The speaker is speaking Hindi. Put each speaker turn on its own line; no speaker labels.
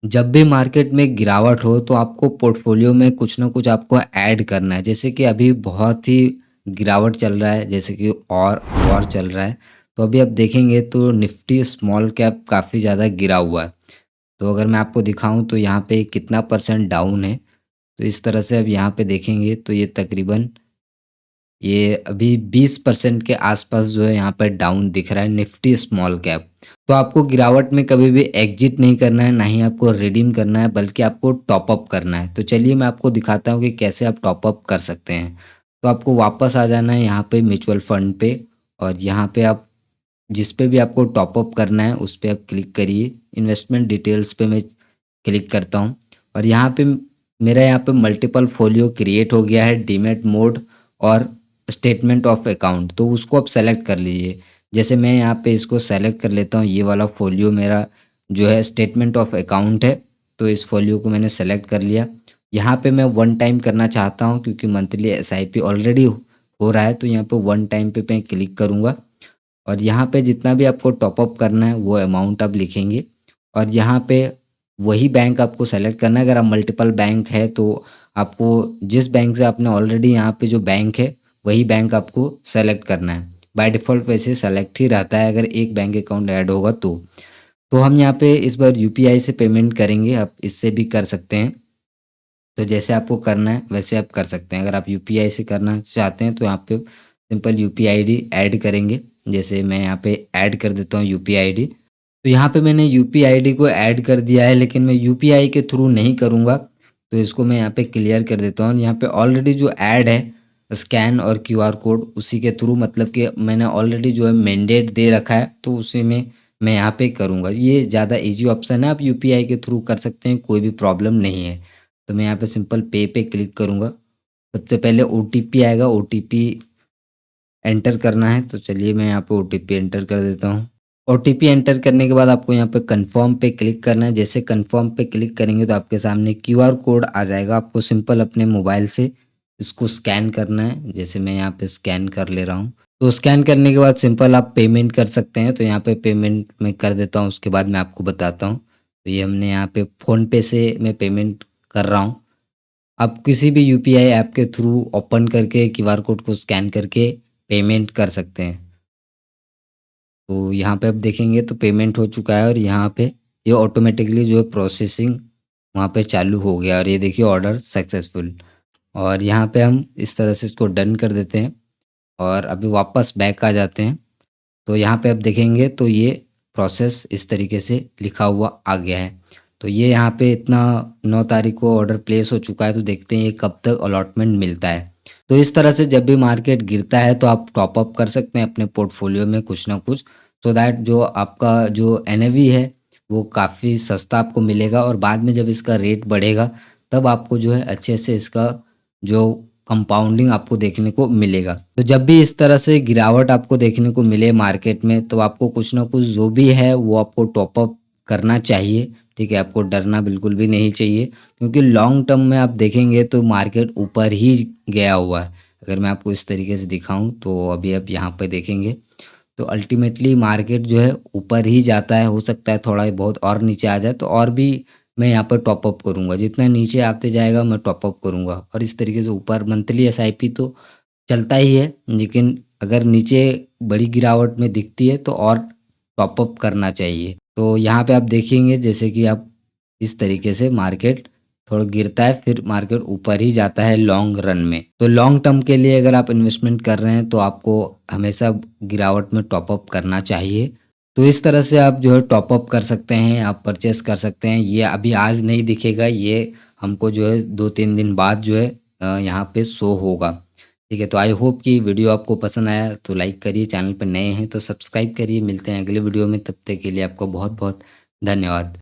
जब भी मार्केट में गिरावट हो तो आपको पोर्टफोलियो में कुछ ना कुछ आपको ऐड करना है। जैसे कि अभी बहुत ही गिरावट चल रहा है, जैसे कि और वॉर चल रहा है। तो अभी आप देखेंगे तो निफ्टी स्मॉल कैप काफ़ी ज़्यादा गिरा हुआ है। तो अगर मैं आपको दिखाऊं तो यहाँ पे कितना परसेंट डाउन है। तो इस तरह से अब यहाँ पे देखेंगे तो ये तकरीबन ये अभी 20% के आसपास जो है यहाँ पर डाउन दिख रहा है निफ्टी स्मॉल कैप। तो आपको गिरावट में कभी भी एग्जिट नहीं करना है, ना ही आपको रिडीम करना है, बल्कि आपको टॉप अप करना है। तो चलिए मैं आपको दिखाता हूँ कि कैसे आप टॉप अप कर सकते हैं। तो आपको वापस आ जाना है यहाँ पे म्यूचुअल फंड पे, और यहाँ पे आप जिस पे भी आपको टॉप अप करना है उस पे आप क्लिक करिए। इन्वेस्टमेंट डिटेल्स पे मैं क्लिक करता हूँ, और यहाँ पे मेरा यहाँ पे मल्टीपल फोलियो क्रिएट हो गया है, डीमैट मोड और स्टेटमेंट ऑफ अकाउंट। तो उसको आप सेलेक्ट कर लीजिए। जैसे मैं यहाँ पे इसको सेलेक्ट कर लेता हूँ, ये वाला फोलियो मेरा जो है स्टेटमेंट ऑफ अकाउंट है। तो इस फोलियो को मैंने सेलेक्ट कर लिया। यहाँ पे मैं वन टाइम करना चाहता हूँ क्योंकि मंथली एसआईपी ऑलरेडी हो रहा है। तो यहाँ पे वन टाइम पे मैं क्लिक करूँगा, और यहाँ पे जितना भी आपको टॉप अप करना है वो अमाउंट आप लिखेंगे, और यहाँ पे वही बैंक आपको सेलेक्ट करना है। अगर आप मल्टीपल बैंक है तो आपको जिस बैंक से आपने ऑलरेडी यहाँ पे जो बैंक है वही बैंक आपको सेलेक्ट करना है। बाय डिफ़ॉल्ट वैसे सेलेक्ट ही रहता है अगर एक बैंक अकाउंट ऐड होगा तो। तो हम यहाँ पे इस बार यूपीआई से पेमेंट करेंगे, आप इससे भी कर सकते हैं। तो जैसे आपको करना है वैसे आप कर सकते हैं। अगर आप यूपीआई से करना चाहते हैं तो यहाँ पे सिंपल यूपीआई आईडी ऐड करेंगे। जैसे मैं यहाँ पे ऐड कर देता हूँ यूपीआई आईडी। तो यहाँ पे मैंने यूपीआई आईडी को ऐड कर दिया है, लेकिन मैं यूपीआई के थ्रू नहीं करूँगा। तो इसको मैं यहाँ पे क्लियर कर देता हूँ। यहाँ पे ऑलरेडी जो ऐड है स्कैन और क्यूआर कोड, उसी के थ्रू, मतलब कि मैंने ऑलरेडी जो है मैंडेट दे रखा है तो उसी में मैं यहाँ पे करूँगा। ये ज़्यादा इजी ऑप्शन है, आप यूपीआई के थ्रू कर सकते हैं, कोई भी प्रॉब्लम नहीं है। तो मैं यहाँ पे सिंपल पे क्लिक करूँगा। सबसे पहले ओटीपी आएगा, ओटीपी एंटर करना है। तो चलिए मैं यहाँ पे ओटीपी एंटर कर देता हूँ। ओटीपी एंटर करने के बाद आपको यहाँ पे कन्फर्म पे क्लिक करना है। जैसे कन्फर्म पे क्लिक करेंगे तो आपके सामने क्यूआर कोड आ जाएगा। आपको सिंपल अपने मोबाइल से इसको स्कैन करना है। जैसे मैं यहाँ पे स्कैन कर ले रहा हूँ। तो स्कैन करने के बाद सिंपल आप पेमेंट कर सकते हैं। तो यहाँ पे पेमेंट मैं कर देता हूँ, उसके बाद मैं आपको बताता हूँ। तो ये हमने यहाँ पे फ़ोनपे से मैं पेमेंट कर रहा हूँ। आप किसी भी यूपीआई ऐप के थ्रू ओपन करके क्यूआर कोड को स्कैन करके पेमेंट कर सकते हैं। तो यहाँ पे आप देखेंगे तो पेमेंट हो चुका है, और यहाँ पे ये ऑटोमेटिकली जो है प्रोसेसिंग वहाँ पे चालू हो गया, और ये देखिए ऑर्डर सक्सेसफुल। और यहाँ पे हम इस तरह से इसको डन कर देते हैं, और अभी वापस बैक आ जाते हैं। तो यहाँ पे आप देखेंगे तो ये प्रोसेस इस तरीके से लिखा हुआ आ गया है। तो ये यहाँ पे इतना 9 तारीख को ऑर्डर प्लेस हो चुका है। तो देखते हैं ये कब तक अलॉटमेंट मिलता है। तो इस तरह से जब भी मार्केट गिरता है तो आप टॉप अप कर सकते हैं अपने पोर्टफोलियो में कुछ ना कुछ, सो दैट जो आपका जो एनएवी है वो काफ़ी सस्ता आपको मिलेगा, और बाद में जब इसका रेट बढ़ेगा तब आपको जो है अच्छे से इसका जो कंपाउंडिंग आपको देखने को मिलेगा। तो जब भी इस तरह से गिरावट आपको देखने को मिले मार्केट में तो आपको कुछ ना कुछ जो भी है वो आपको टॉप अप करना चाहिए। ठीक है, आपको डरना बिल्कुल भी नहीं चाहिए, क्योंकि लॉन्ग टर्म में आप देखेंगे तो मार्केट ऊपर ही गया हुआ है। अगर मैं आपको इस तरीके से दिखाऊं तो अभी आप यहाँ पे देखेंगे तो अल्टीमेटली मार्केट जो है ऊपर ही जाता है। हो सकता है थोड़ा बहुत और नीचे आ जाए तो और भी मैं यहाँ पर टॉप अप करूँगा। जितना नीचे आते जाएगा मैं टॉप अप करूँगा, और इस तरीके से ऊपर मंथली एसआईपी तो चलता ही है, लेकिन अगर नीचे बड़ी गिरावट में दिखती है तो और टॉप अप करना चाहिए। तो यहाँ पे आप देखेंगे जैसे कि आप इस तरीके से मार्केट थोड़ा गिरता है, फिर मार्केट ऊपर ही जाता है लॉन्ग रन में। तो लॉन्ग टर्म के लिए अगर आप इन्वेस्टमेंट कर रहे हैं तो आपको हमेशा गिरावट में टॉप अप करना चाहिए। तो इस तरह से आप जो है टॉप अप कर सकते हैं, आप परचेस कर सकते हैं। ये अभी आज नहीं दिखेगा, ये हमको जो है 2-3 दिन बाद जो है यहाँ पे शो होगा। ठीक है, तो आई होप कि वीडियो आपको पसंद आया तो लाइक करिए, चैनल पर नए हैं तो सब्सक्राइब करिए। मिलते हैं अगले वीडियो में, तब तक के लिए आपको बहुत बहुत धन्यवाद।